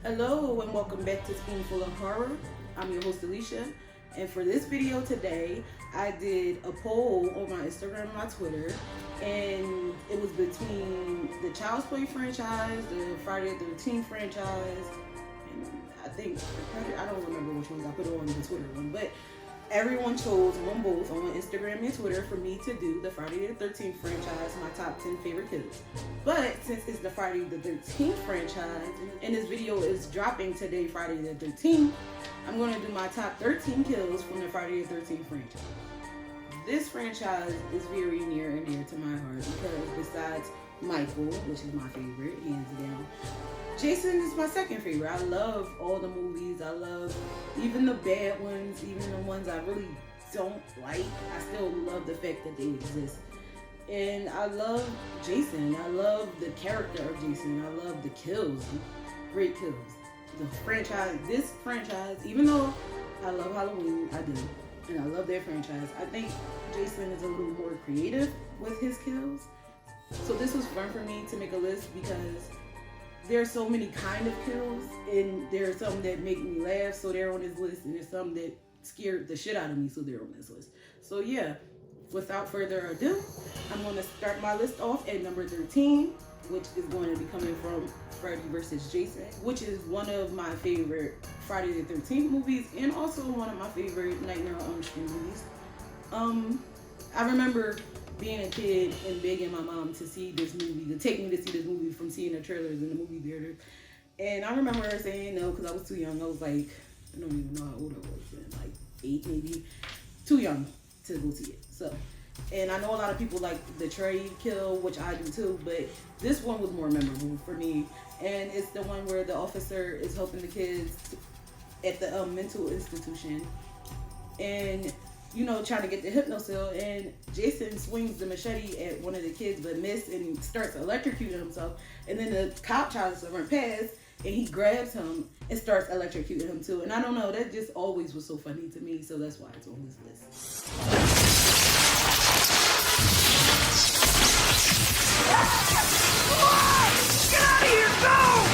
Hello and welcome back to Spoonful of Horror. I'm your host Alicia, and for this video today, I did a poll on my Instagram and my Twitter, and it was between the Child's Play franchise, the Friday the 13th franchise, and I don't remember which ones I put on the Twitter one, but everyone chose on both on Instagram and Twitter for me to do the Friday the 13th franchise, my top 10 favorite kills. But since it's the Friday the 13th franchise, and this video is dropping today, Friday the 13th, I'm going to do my top 13 kills from the Friday the 13th franchise. This franchise is very near and dear to my heart because besides Michael, which is my favorite, hands down, Jason is my second favorite. I love all the movies. I love even the bad ones, even the ones I really don't like. I still love the fact that they exist. And I love Jason. I love the character of Jason. I love the kills. Great kills. This franchise, even though I love Halloween, I do. And I love their franchise. I think Jason is a little more creative with his kills. So this was fun for me to make a list because there are so many kind of kills, and there are some that make me laugh, so they're on this list, and there's some that scared the shit out of me, so they're on this list. So yeah, without further ado, I'm going to start my list off at number 13, which is going to be coming from Freddy vs. Jason, which is one of my favorite Friday the 13th movies, and also one of my favorite Nightmare on Elm Street movies. I remember being a kid and begging my mom to see this movie, to take me to see this movie from seeing the trailers in the movie theater. And I remember her saying no because I was too young. I was like, I don't even know how old I was then, like 8 maybe. Too young to go see it. So, and I know a lot of people like the Trey kill, which I do too, but this one was more memorable for me. And it's the one where the officer is helping the kids at the mental institution. And trying to get the hypnocil, and Jason swings the machete at one of the kids but missed and starts electrocuting himself, and then the cop tries to run past and he grabs him and starts electrocuting him too. And I don't know, that just always was so funny to me, so that's why it's on this list. Get out of here, go!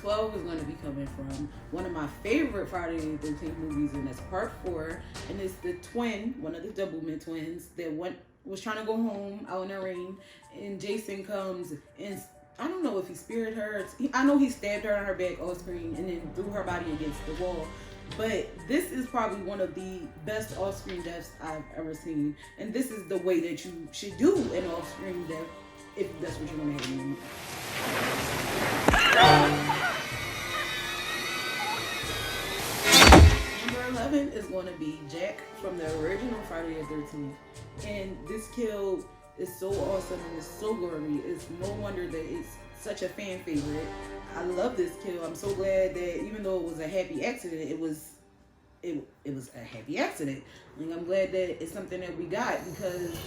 12 is going to be coming from one of my favorite Friday the 13th movies, and that's part 4, and it's the twin, one of the Doublemint twins that was trying to go home out in the rain, and Jason comes and I don't know if he speared her. I know he stabbed her on her back off screen and then threw her body against the wall. But this is probably one of the best off-screen deaths I've ever seen, and this is the way that you should do an off-screen death if that's what you want to have. Number 11 is going to be Jack from the original Friday the 13th. And this kill is so awesome and it's so gory. It's no wonder that it's such a fan favorite. I love this kill. I'm so glad that even though it was a happy accident, it was a happy accident. And I'm glad that it's something that we got, because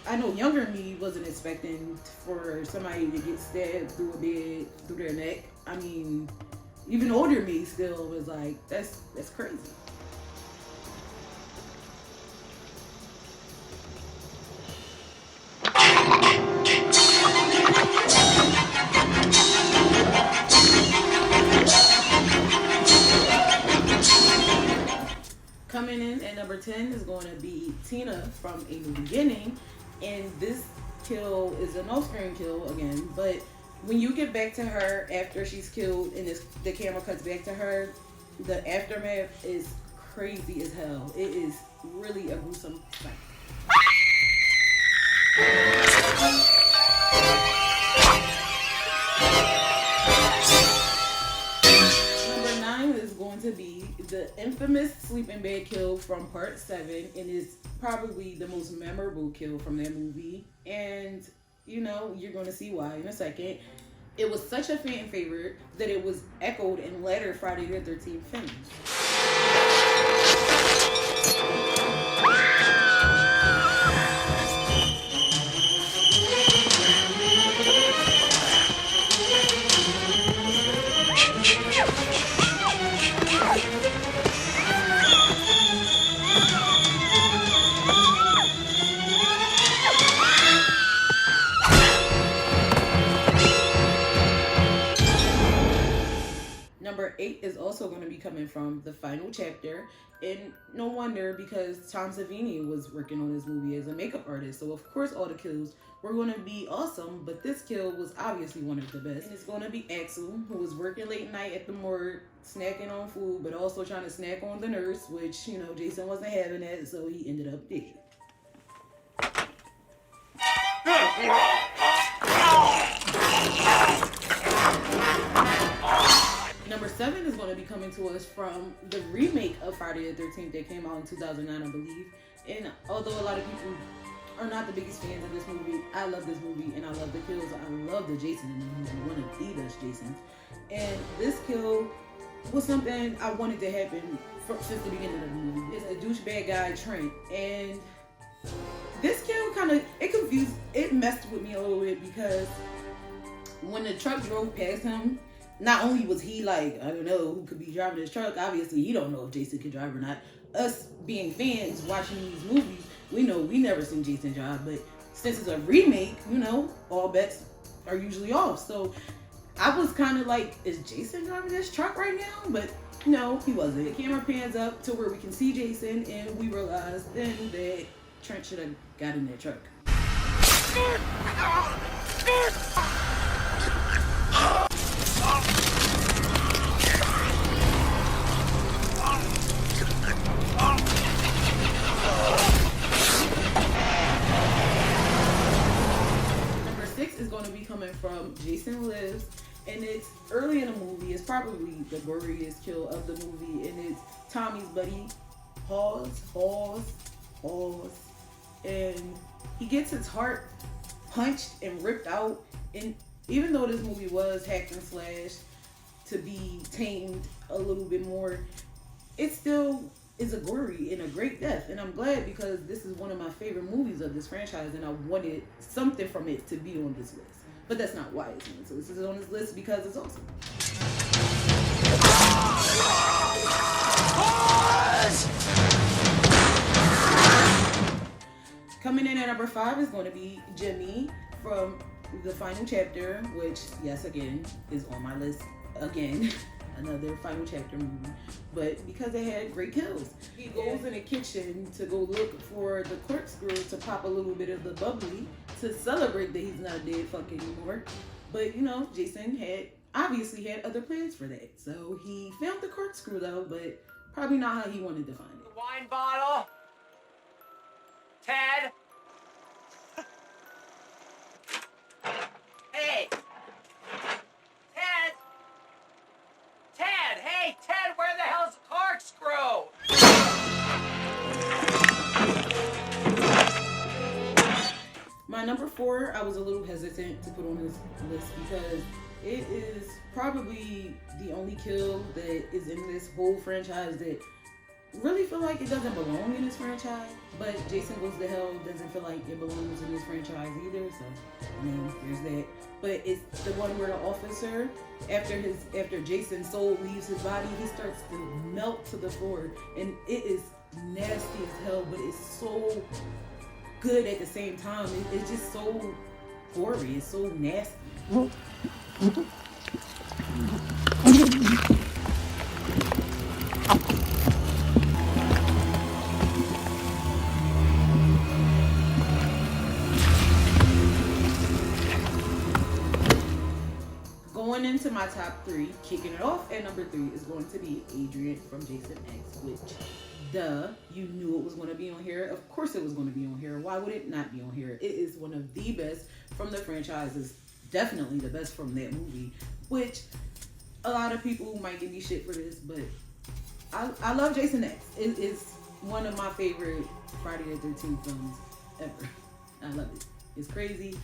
I know younger me wasn't expecting for somebody to get stabbed through a bed, through their neck. I mean, even older me still was like, that's crazy. Coming in at number 10 is going to be Tina from A New Beginning, and this kill is an off-screen kill again, but when you get back to her after she's killed and the camera cuts back to her, the aftermath is crazy as hell. It is really a gruesome sight. Number 9 is going to be the infamous sleeping bag kill from part 7, and is probably the most memorable kill from that movie. And you're going to see why in a second. It was such a fan favorite that it was echoed in later Friday the 13th films. coming from the final chapter. And no wonder, because Tom Savini was working on this movie as a makeup artist. So of course all the kills were going to be awesome, but this kill was obviously one of the best. And it's going to be Axel, who was working late night at the morgue, snacking on food, but also trying to snack on the nurse, which, you know, Jason wasn't having that, so he ended up dead. Number 7 is going to be coming to us from the remake of Friday the 13th that came out in 2009, I believe. And although a lot of people are not the biggest fans of this movie, I love this movie and I love the kills. I love the Jason in the movie, one of the best Jasons. And this kill was something I wanted to happen since the beginning of the movie. It's a douchebag guy, Trent, and this kill it messed with me a little bit, because when the truck drove past him, not only was he like, I don't know who could be driving this truck, obviously he don't know if Jason could drive or not. Us being fans watching these movies, we know we never seen Jason drive, but since it's a remake, you know, all bets are usually off. So I was kind of like, is Jason driving this truck right now? But no, he wasn't. The camera pans up to where we can see Jason, and we realized then that Trent should have got in that truck. Number 6 is going to be coming from Jason Lives, and it's early in the movie. It's probably the goriest kill of the movie, and it's Tommy's buddy, Hawes, and he gets his heart punched and ripped out. And even though this movie was hacked and slashed to be tamed a little bit more, it still is a gory and a great death. And I'm glad, because this is one of my favorite movies of this franchise, and I wanted something from it to be on this list. But that's not why it's on. So this is on this list because it's awesome. Coming in at number 5 is going to be Jimmy from the final chapter, which, yes, again, is on my list again. Another final chapter movie. But because they had great kills. He goes in the kitchen to go look for the corkscrew to pop a little bit of the bubbly to celebrate that he's not dead fuck anymore. But, you know, Jason obviously had other plans for that. So he found the corkscrew though, but probably not how he wanted to find it. The wine bottle. Ted. Hey. Ted. Ted. Hey, Ted, where the hell's the corkscrew? My number 4, I was a little hesitant to put on this list because it is probably the only kill that is in this whole franchise that really feel like it doesn't belong in this franchise. But Jason Goes to Hell doesn't feel like it belongs in this franchise either. So, I mean, there's that. But it's the one where the officer, after Jason's soul leaves his body, he starts to melt to the floor, and it is nasty as hell. But it's so good at the same time. It's just so gory. It's so nasty. Going into my top 3, kicking it off at number 3 is going to be Adrian from Jason X, which, you knew it was going to be on here. Of course it was going to be on here. Why would it not be on here? It is one of the best from the franchises. Definitely the best from that movie, which a lot of people might give me shit for this, but I love Jason X. It is one of my favorite Friday the 13th films ever. I love it. It's crazy.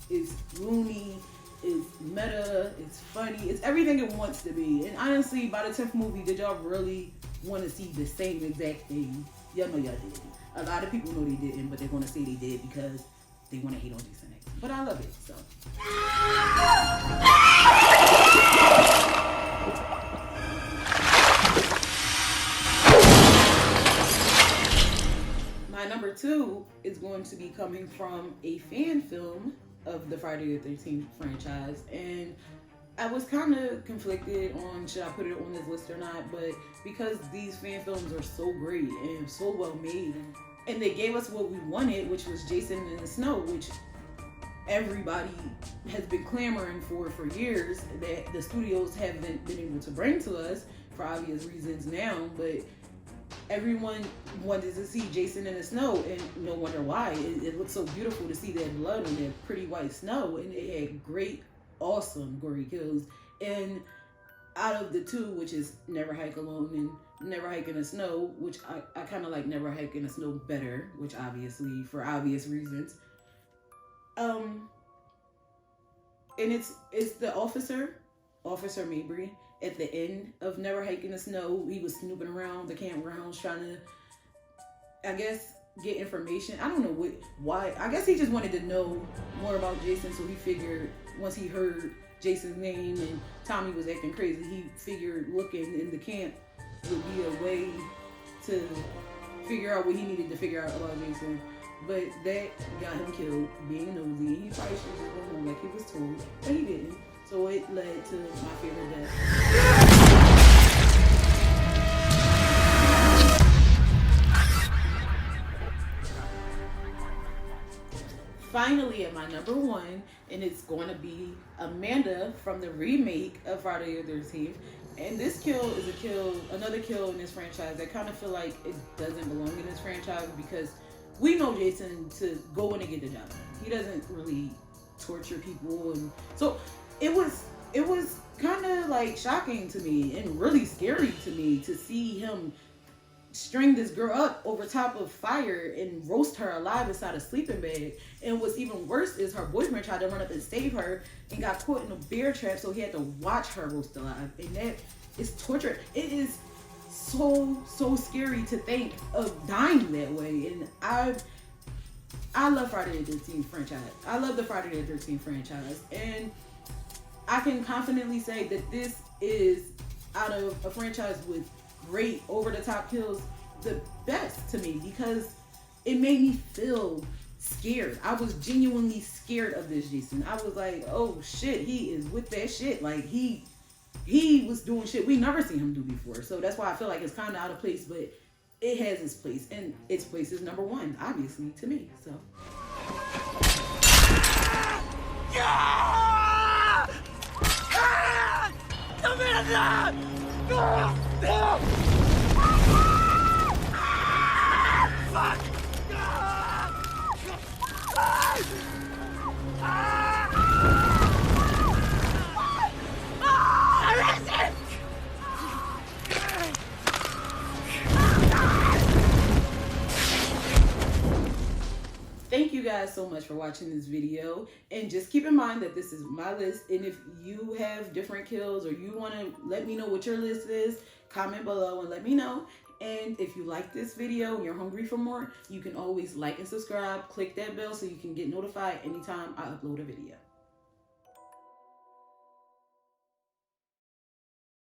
It's loony. It's meta. It's funny. It's everything it wants to be. And honestly, by the 10th movie, did y'all really want to see the same exact thing? Y'all know y'all didn't. A lot of people know they didn't, but they're going to say they did because they want to hate on Jason X. But I love it, so. My number 2 is going to be coming from a fan film of the Friday the 13th franchise, and I was kind of conflicted on should I put it on this list or not, but because these fan films are so great and so well made, and they gave us what we wanted, which was Jason in the Snow, which everybody has been clamoring for years, that the studios haven't been able to bring to us for obvious reasons now, but everyone wanted to see Jason in the snow, and no wonder why. It looked so beautiful to see that blood on that pretty white snow, and it had great, awesome gory kills. And out of the two, which is Never Hike Alone and Never Hike in the Snow, which I kind of like Never Hike in the Snow better, which obviously for obvious reasons. And it's the officer Mabry. At the end of Never Hike in the Snow, he was snooping around the campgrounds trying to, I guess, get information. I don't know why. I guess he just wanted to know more about Jason, so he figured once he heard Jason's name and Tommy was acting crazy, he figured looking in the camp would be a way to figure out what he needed to figure out about Jason. But that got him killed, being nosy. He probably should have just gone home like he was told, but he didn't. So it led to my favorite death. Finally, at my number one, and it's going to be Amanda from the remake of Friday the 13th. And this kill is another kill in this franchise. I kind of feel like it doesn't belong in this franchise because we know Jason to go in and get the job done. He doesn't really torture people, and so it was kind of like shocking to me and really scary to me to see him string this girl up over top of fire and roast her alive inside a sleeping bag. And what's even worse is her boyfriend tried to run up and save her and got caught in a bear trap, so he had to watch her roast alive. And that is torture. It is so scary to think of dying that way. And I love Friday the 13th franchise. I love the Friday the 13th franchise, and I can confidently say that this is, out of a franchise with great over-the-top kills, the best to me because it made me feel scared. I was genuinely scared of this Jason. I was like, oh shit, he is with that shit. Like he was doing shit we never seen him do before. So that's why I feel like it's kind of out of place, but it has its place, and its place is number one, obviously, to me. So. Amanda! No! Fuck! Thank you guys so much for watching this video, and just keep in mind that this is my list, and if you have different kills or you want to let me know what your list is, comment below and let me know. And if you like this video and you're hungry for more, you can always like and subscribe, click that bell so you can get notified anytime I upload a video.